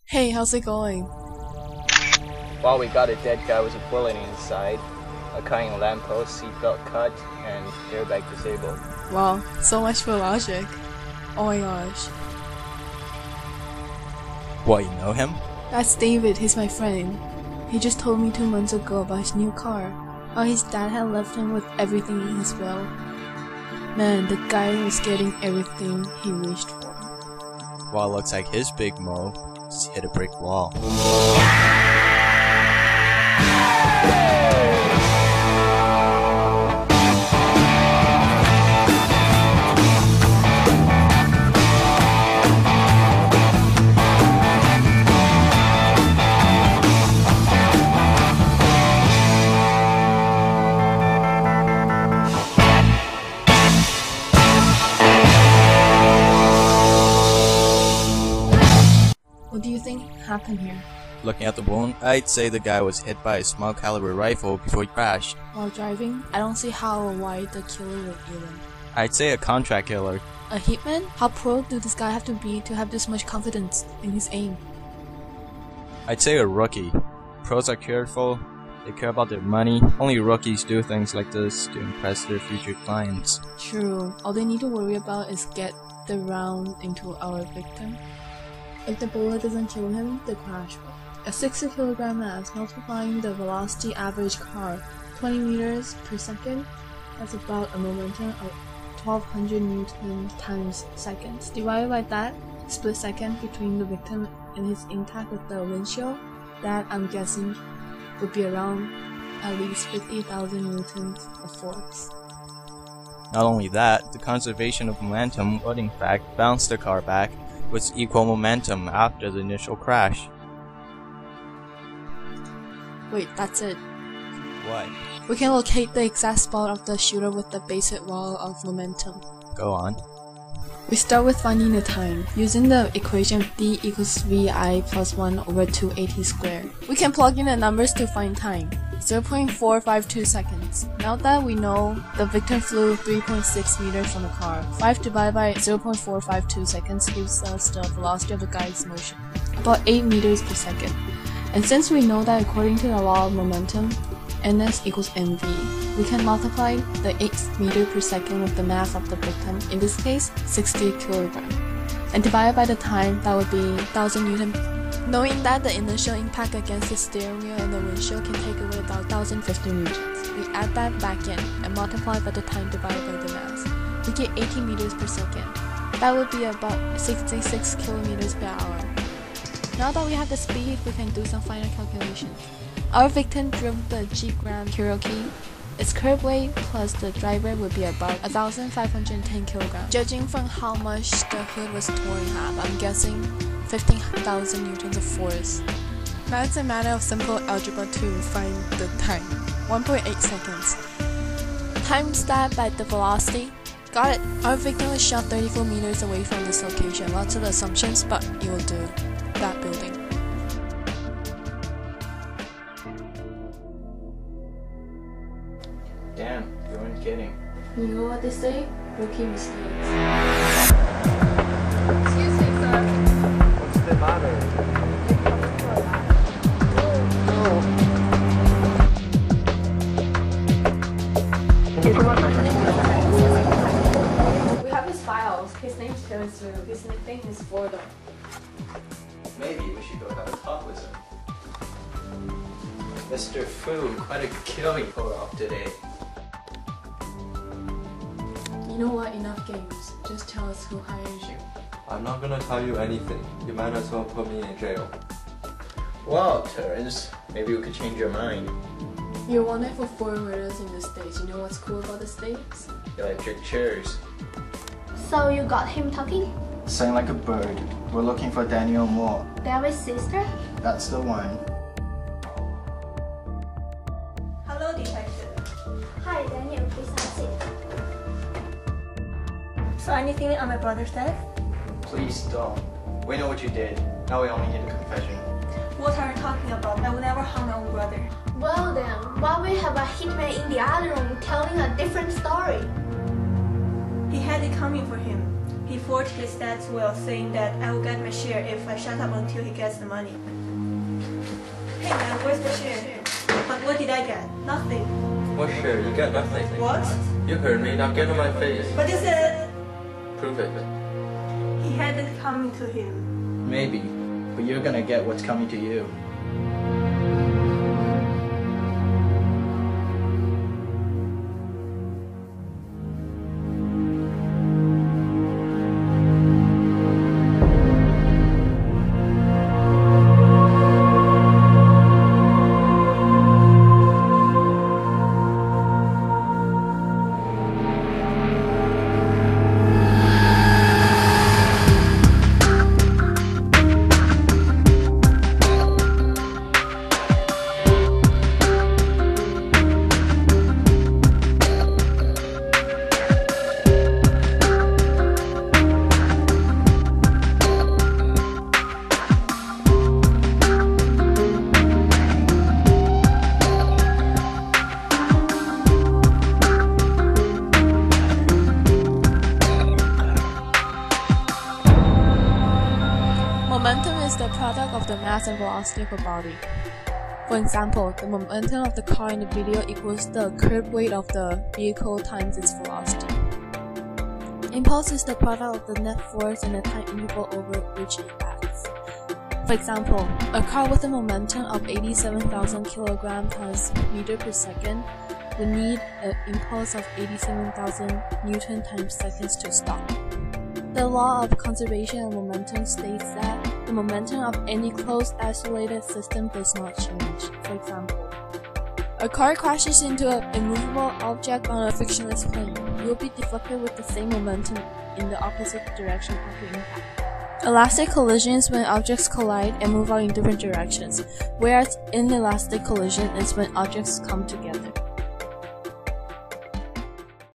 Hey, how's it going? Well, we got a dead guy with a bullet inside, a cutting lamppost, seatbelt cut, and airbag disabled. Wow, so much for logic. Oh my gosh. What, you know him? That's David, he's my friend. He just told me 2 months ago about his new car. How his dad had left him with everything in his will. Man, the guy was getting everything he wished for. Well, it looks like his big mo hit a brick wall. What do you think happened here? Looking at the wound, I'd say the guy was hit by a small caliber rifle before he crashed. While driving, I don't see how or why the killer would aim. I'd say a contract killer. A hitman? How pro do this guy have to be to have this much confidence in his aim? I'd say a rookie. Pros are careful, they care about their money. Only rookies do things like this to impress their future clients. True, all they need to worry about is get the round into our victim. If the bullet doesn't kill him, the crash will. A 60 kilogram mass multiplying the velocity average car 20 meters per second, that's about a momentum of 1200 newton times seconds. Divided by that split second between the victim and his impact with the windshield, that I'm guessing would be around at least 50,000 newtons of force. Not only that, the conservation of momentum would in fact bounce the car back with equal momentum after the initial crash. Wait, that's it. What? We can locate the exact spot of the shooter with the basic law of momentum. Go on. We start with finding the time, using the equation d equals vi plus 1 over 2at squared. We can plug in the numbers to find time, 0.452 seconds. Now that we know the victim flew 3.6 meters from the car, 5 divided by 0.452 seconds gives us the velocity of the guy's motion, about 8 meters per second. And since we know that according to the law of momentum, ns equals mv, we can multiply the 8 meter per second with the mass of the victim, in this case 60 kilogram, and divide by the time, that would be 1000 newton. Knowing that the initial impact against the steering wheel and the windshield can take away about 1050 newtons, we add that back in and multiply by the time divided by the mass. We get 80 meters per second. That would be about 66 kilometers per hour. Now that we have the speed, we can do some final calculations. Our victim drove the Jeep Grand Cherokee. Its curb weight plus the driver would be about 1,510 kilograms. Judging from how much the hood was torn in half, I'm guessing 15,000 newtons of force. Now it's a matter of simple algebra to find the time. 1.8 seconds. Times that by the velocity. Got it! Our victim was shot 34 meters away from this location. Lots of assumptions, but it will do. That building. Damn, you weren't kidding. You know what they say? Rookie mistakes. Excuse me, sir. What's the matter? We have his files. His name's Terrence Liu. His nickname is Fordham. Maybe we should go have a talk with him. Mr. Fu, quite a kill you pulled off today. You know what? Enough games. Just tell us who hires you. I'm not gonna tell you anything. You might as well put me in jail. Well, Terrence, maybe we could change your mind. You're wanted for 4 murders in the States. You know what's cool about the States? Electric chairs. So you got him talking? Sang like a bird. We're looking for Daniel Moore. David's sister? That's the one. Hello, detective. Hi, Daniel. Please have a seat. So anything on my brother's death? Please don't. We know what you did. Now we only need a confession. What are you talking about? I would never harm my own brother. Well then, why we have a hitman in the other room telling a different story? He had it coming for him. He forged his dad's will, saying that I will get my share if I shut up until he gets the money. Hey man, where's the share? But what did I get? Nothing. What share? You get nothing. What? You heard me, now get on my face. But you said Prove it. he had it coming to him. Maybe, but you're gonna get what's coming to you. Momentum is the product of the mass and velocity of a body. For example, the momentum of the car in the video equals the curb weight of the vehicle times its velocity. Impulse is the product of the net force and the time interval over which it acts. For example, a car with a momentum of 87,000 kg times meter per second would need an impulse of 87,000 Newton times seconds to stop. The law of conservation of momentum states that the momentum of any closed isolated system does not change. For example, a car crashes into an immovable object on a frictionless plane. It will be deflected with the same momentum in the opposite direction of the impact. Elastic collision is when objects collide and move out in different directions, whereas inelastic collision is when objects come together.